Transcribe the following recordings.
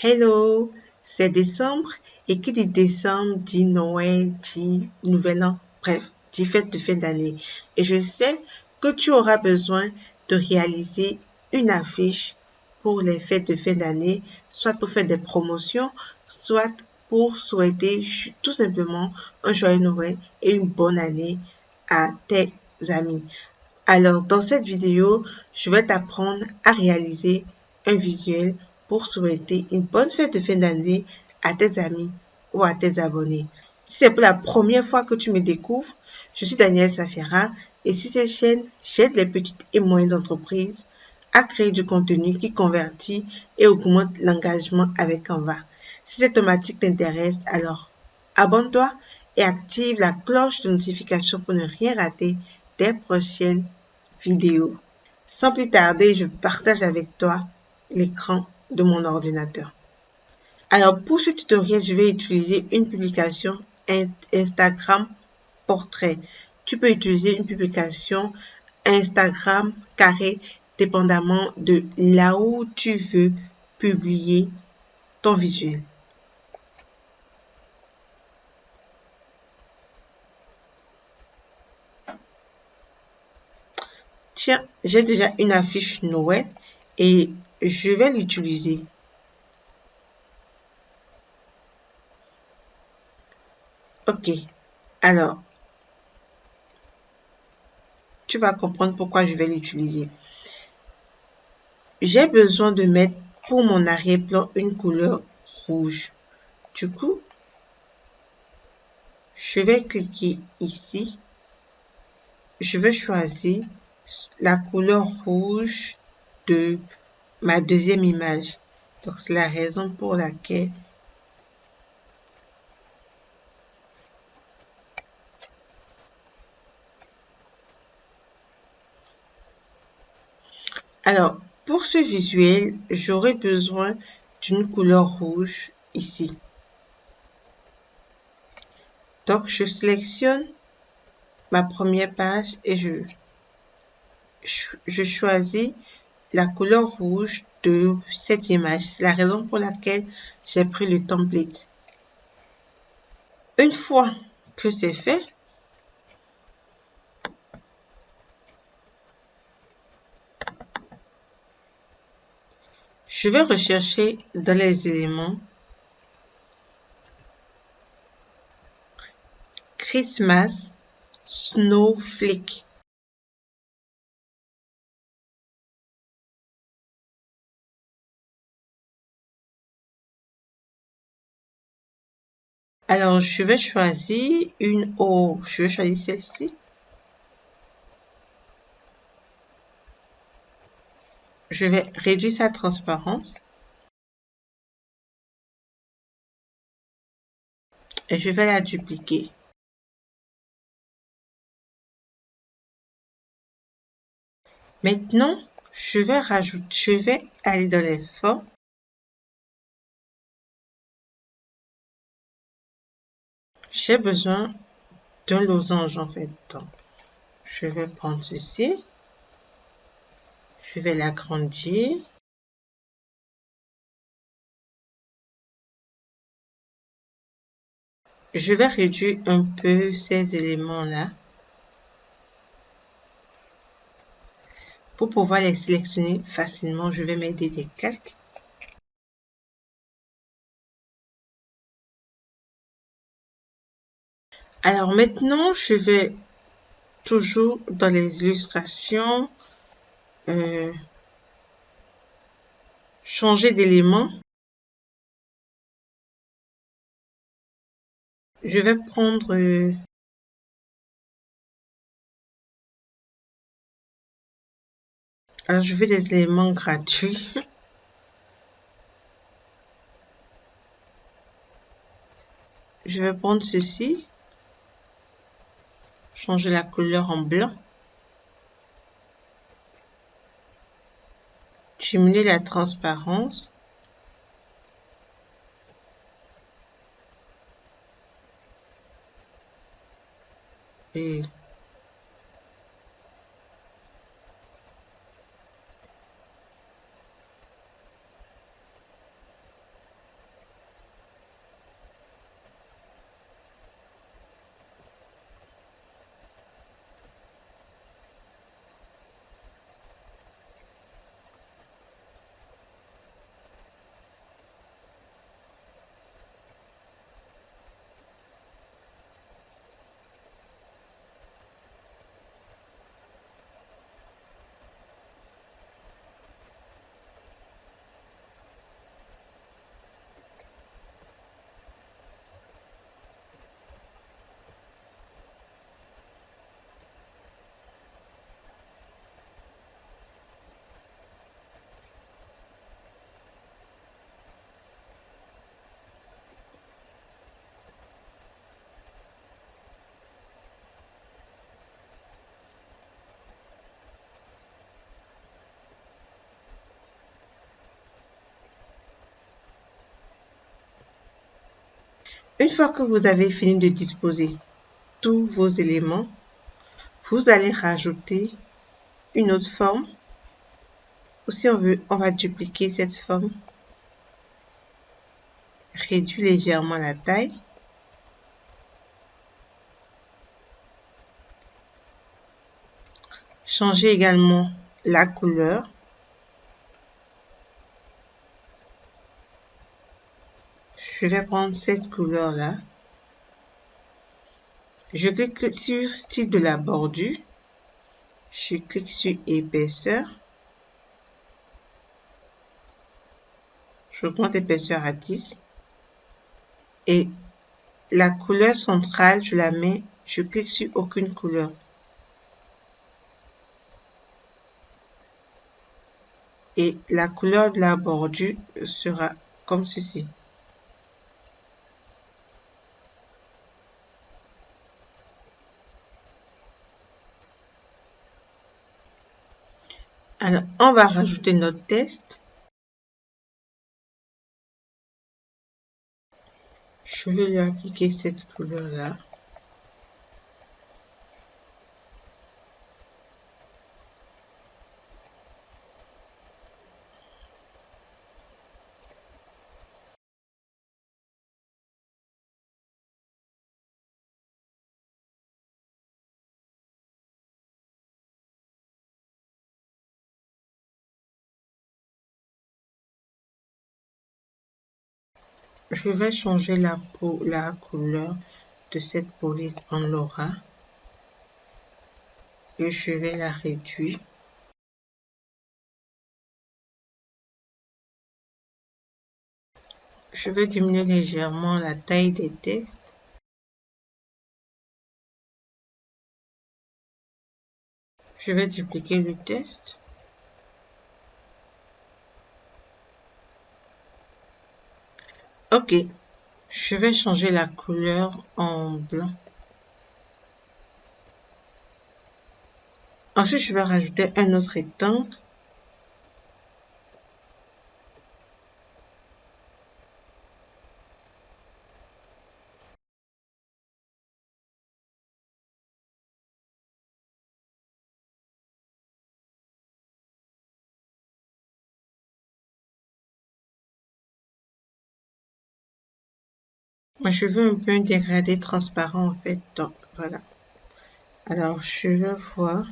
Hello, c'est décembre et qui dit décembre dit Noël, dit Nouvel An, bref, dit fête de fin d'année. Et je sais que tu auras besoin de réaliser une affiche pour les fêtes de fin d'année, soit pour faire des promotions, soit pour souhaiter tout simplement un joyeux Noël et une bonne année à tes amis. Alors, dans cette vidéo, je vais t'apprendre à réaliser un visuel pour souhaiter une bonne fête de fin d'année à tes amis ou à tes abonnés. Si c'est pour la première fois que tu me découvres, je suis Danielle Safira et sur cette chaîne, j'aide les petites et moyennes entreprises à créer du contenu qui convertit et augmente l'engagement avec Canva. Si cette thématique t'intéresse, alors abonne-toi et active la cloche de notification pour ne rien rater des prochaines vidéos. Sans plus tarder, je partage avec toi l'écran de mon ordinateur. Alors pour ce tutoriel, je vais utiliser une publication Instagram portrait. Tu peux utiliser une publication Instagram carré dépendamment de là où tu veux publier ton visuel. Tiens, j'ai déjà une affiche Noël et je vais l'utiliser. Ok, alors tu vas comprendre pourquoi je vais l'utiliser. J'ai besoin de mettre pour mon arrière-plan une couleur rouge. Du coup, je vais cliquer ici. Je vais choisir la couleur rouge de ma deuxième image. Donc, c'est la raison pour laquelle alors, pour ce visuel, j'aurai besoin d'une couleur rouge ici. Donc, je sélectionne ma première page et je choisis la couleur rouge de cette image. C'est la raison pour laquelle j'ai pris le template. Une fois que c'est fait, je vais rechercher dans les éléments Christmas Snowflake. Alors, je vais choisir une eau. Je vais choisir celle-ci. Je vais réduire sa transparence. Et je vais la dupliquer. Maintenant, je vais aller dans les formes. J'ai besoin d'un losange en fait. Donc, je vais prendre ceci. Je vais l'agrandir. Je vais réduire un peu ces éléments-là pour pouvoir les sélectionner facilement. Je vais m'aider des calques. Alors maintenant, je vais toujours dans les illustrations changer d'élément. Je vais prendre alors je veux des éléments gratuits. Je vais prendre ceci, changer la couleur en blanc, diminuer la transparence. Et Une fois que vous avez fini de disposer tous vos éléments, vous allez rajouter une autre forme. Ou si on veut, on va dupliquer cette forme, réduire légèrement la taille. Changer également la couleur. Je vais prendre cette couleur-là. Je clique sur style de la bordure. Je clique sur épaisseur. J'augmente l'épaisseur à 10. Et la couleur centrale, je la mets, je clique sur aucune couleur. Et la couleur de la bordure sera comme ceci. Alors, on va rajouter notre test. Je vais lui appliquer cette couleur-là. Je vais changer la couleur de cette police en Laura et je vais la réduire. Je vais diminuer légèrement la taille des tests. Je vais dupliquer le test. Ok, je vais changer la couleur en blanc. Ensuite, je vais rajouter un autre rectangle. Moi, je veux un peu un dégradé transparent en fait. Donc, voilà. Alors, je vais voir.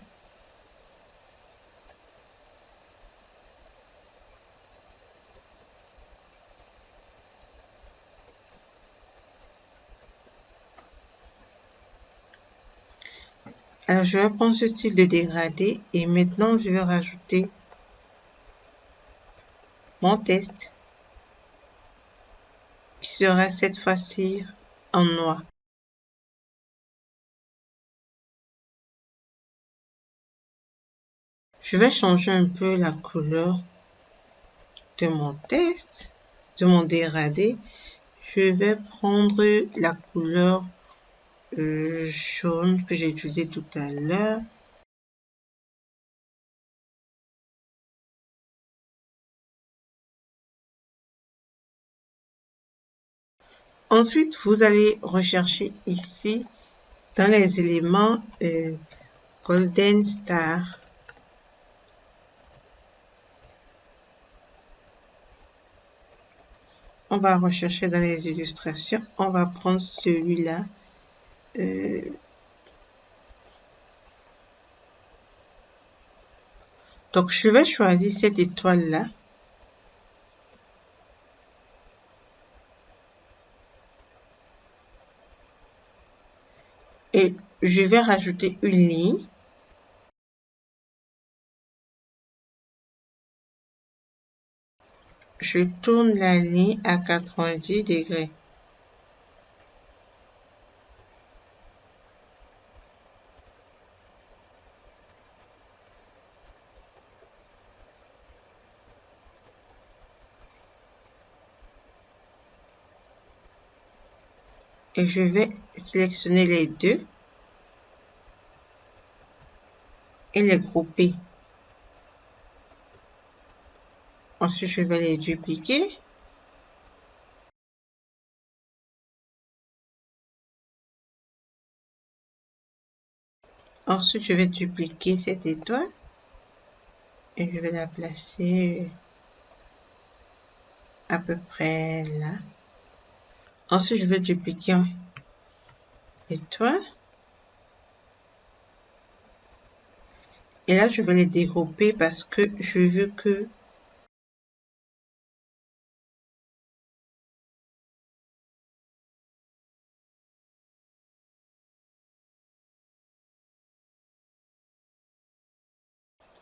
Alors, je vais prendre ce style de dégradé et maintenant, je vais rajouter mon test qui sera cette fois-ci en noir. Je vais changer un peu la couleur de mon test, de mon dégradé. Je vais prendre la couleur jaune que j'ai utilisée tout à l'heure. Ensuite, vous allez rechercher ici dans les éléments Golden Star. On va rechercher dans les illustrations. On va prendre celui-là. Donc, je vais choisir cette étoile-là. Et je vais rajouter une ligne. Je tourne la ligne à 90 degrés. Et je vais sélectionner les deux et les grouper. Ensuite, je vais les dupliquer. Ensuite, je vais dupliquer cette étoile et je vais la placer à peu près là. Ensuite, je vais dupliquer l'étoile. Et là, je vais les dégrouper parce que je veux que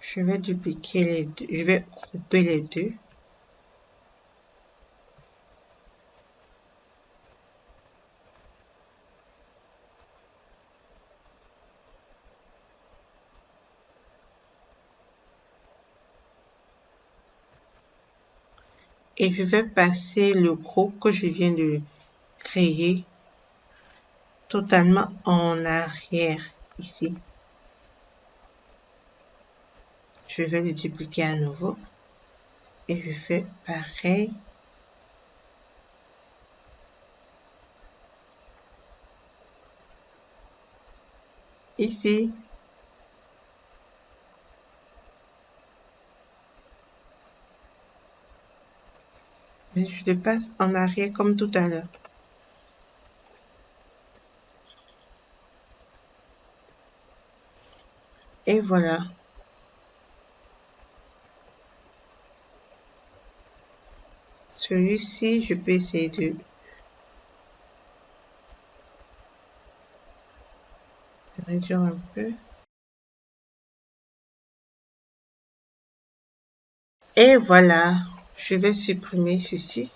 je vais dupliquer les deux, je vais grouper les deux. Et je vais passer le groupe que je viens de créer totalement en arrière ici. Je vais le dupliquer à nouveau et je fais pareil. Ici. Mais je le passe en arrière comme tout à l'heure. Et voilà. Celui-ci, je peux essayer de réduire un peu. Et voilà, je vais supprimer ceci.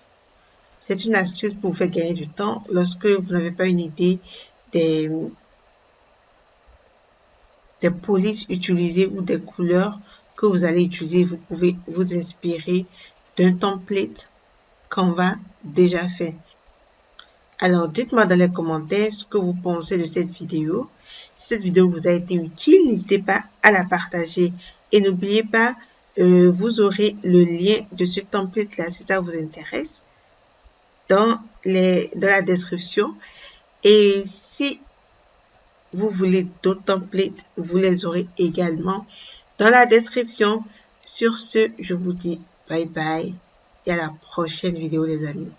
C'est une astuce pour vous faire gagner du temps lorsque vous n'avez pas une idée des polices utilisées ou des couleurs que vous allez utiliser. Vous pouvez vous inspirer d'un template Canva déjà fait. Alors, dites-moi dans les commentaires ce que vous pensez de cette vidéo. Si cette vidéo vous a été utile, n'hésitez pas à la partager. Et n'oubliez pas, vous aurez le lien de ce template-là si ça vous intéresse dans la description. Et si vous voulez d'autres templates, vous les aurez également dans la description. Sur ce, je vous dis bye bye et à la prochaine vidéo les amis.